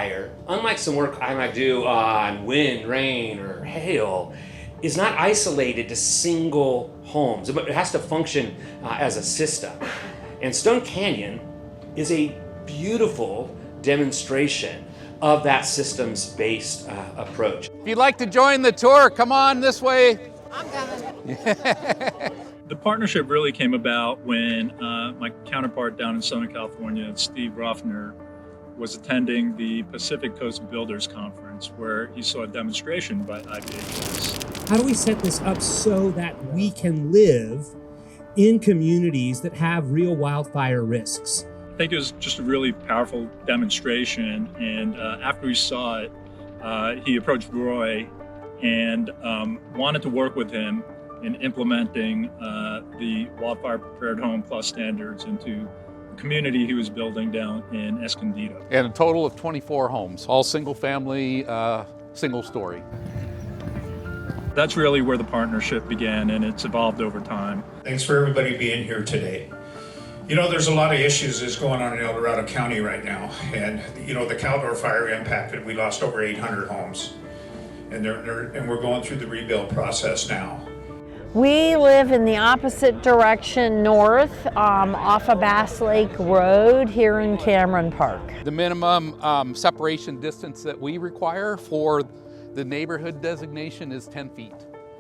fire, unlike some work I might do on wind, rain, or hail, is not isolated to single homes. It has to function as a system. And Stone Canyon is a beautiful demonstration of that systems-based approach. If you'd like to join the tour, come on this way. I'm coming. The partnership really came about when my counterpart down in Southern California, Steve Roffner, was attending the Pacific Coast Builders Conference, where he saw a demonstration by IBHS. How do we set this up so that we can live in communities that have real wildfire risks? I think it was just a really powerful demonstration, and after he saw it, he approached Roy and wanted to work with him in implementing the Wildfire Prepared Home Plus standards into the community he was building down in Escondido. And a total of 24 homes, all single family, single story. That's really where the partnership began, and it's evolved over time. Thanks for everybody being here today. You know, there's a lot of issues that's going on in El Dorado County right now. And, you know, the Caldor fire impacted, we lost over 800 homes. And we're going through the rebuild process now. We live in the opposite direction north off of Bass Lake Road here in Cameron Park. The minimum separation distance that we require for the neighborhood designation is 10 feet.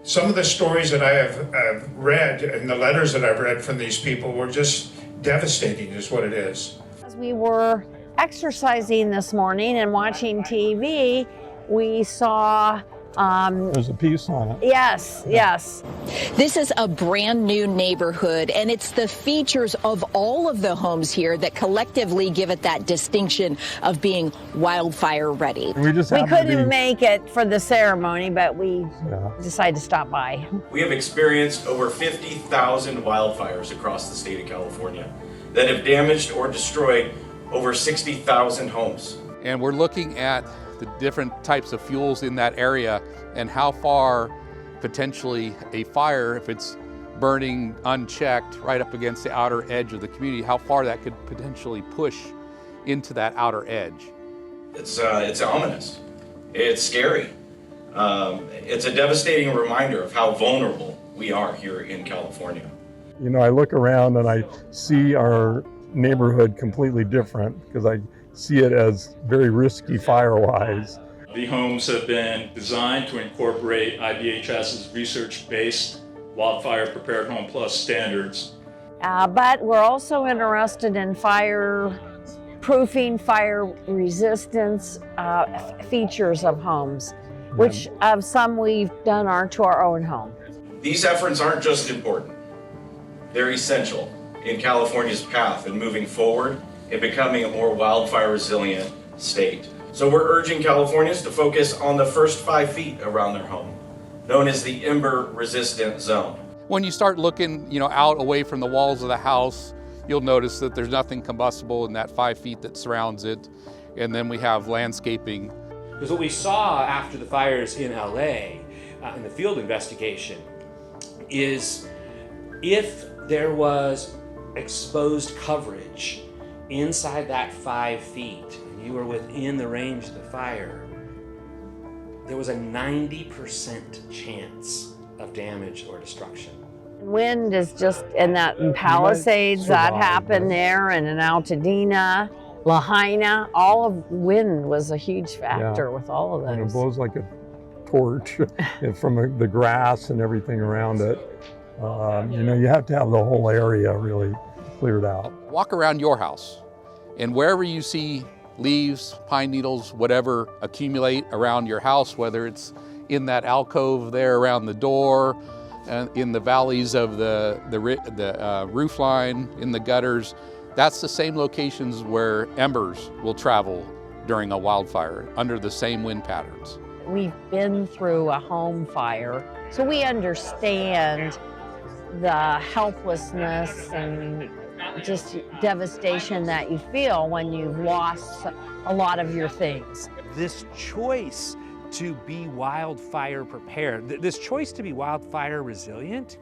Some of the stories that I have read and the letters that I've read from these people were just devastating, is what it is. As we were exercising this morning and watching TV, we saw there's a piece on it. Yes. This is a brand new neighborhood, and it's the features of all of the homes here that collectively give it that distinction of being wildfire ready. We couldn't make it for the ceremony, but we decided to stop by. We have experienced over 50,000 wildfires across the state of California that have damaged or destroyed over 60,000 homes. And we're looking at the different types of fuels in that area and how far potentially a fire, if it's burning unchecked right up against the outer edge of the community, how far that could potentially push into that outer edge. It's ominous. It's scary. It's a devastating reminder of how vulnerable we are here in California. You know, I look around and I see our neighborhood completely different because I see it as very risky fire-wise. The homes have been designed to incorporate IBHS's research-based Wildfire Prepared Home Plus standards. But we're also interested in fire-proofing, fire resistance features of homes, which of some we've done to our own home. These efforts aren't just important. They're essential in California's path in moving forward and becoming a more wildfire resilient state. So we're urging Californians to focus on the first 5 feet around their home, known as the ember resistant zone. When you start looking, out away from the walls of the house, you'll notice that there's nothing combustible in that 5 feet that surrounds it. And then we have landscaping. Because what we saw after the fires in LA, in the field investigation, is if there was exposed coverage inside that 5 feet, and you were within the range of the fire, there was a 90% chance of damage or destruction. Wind is just in Palisades, that happened there, and in Altadena, Lahaina, all of wind was a huge factor with all of those. And it blows like a torch from the grass and everything around it. You have to have the whole area really cleared out. Walk around your house, and wherever you see leaves, pine needles, whatever accumulate around your house, whether it's in that alcove there around the door, in the valleys of the roof line, in the gutters, that's the same locations where embers will travel during a wildfire under the same wind patterns. We've been through a home fire, so we understand the helplessness and just devastation that you feel when you've lost a lot of your things. This choice to be wildfire prepared, this choice to be wildfire resilient,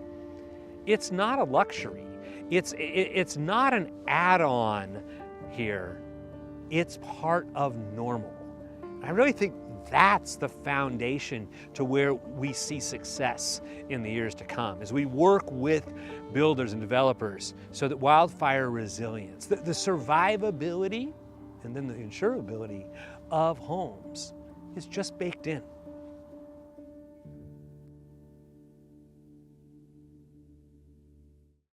it's not a luxury. It's not an add-on here. It's part of normal. I really think that's the foundation to where we see success in the years to come, as we work with builders and developers so that wildfire resilience, the survivability and then the insurability of homes is just baked in.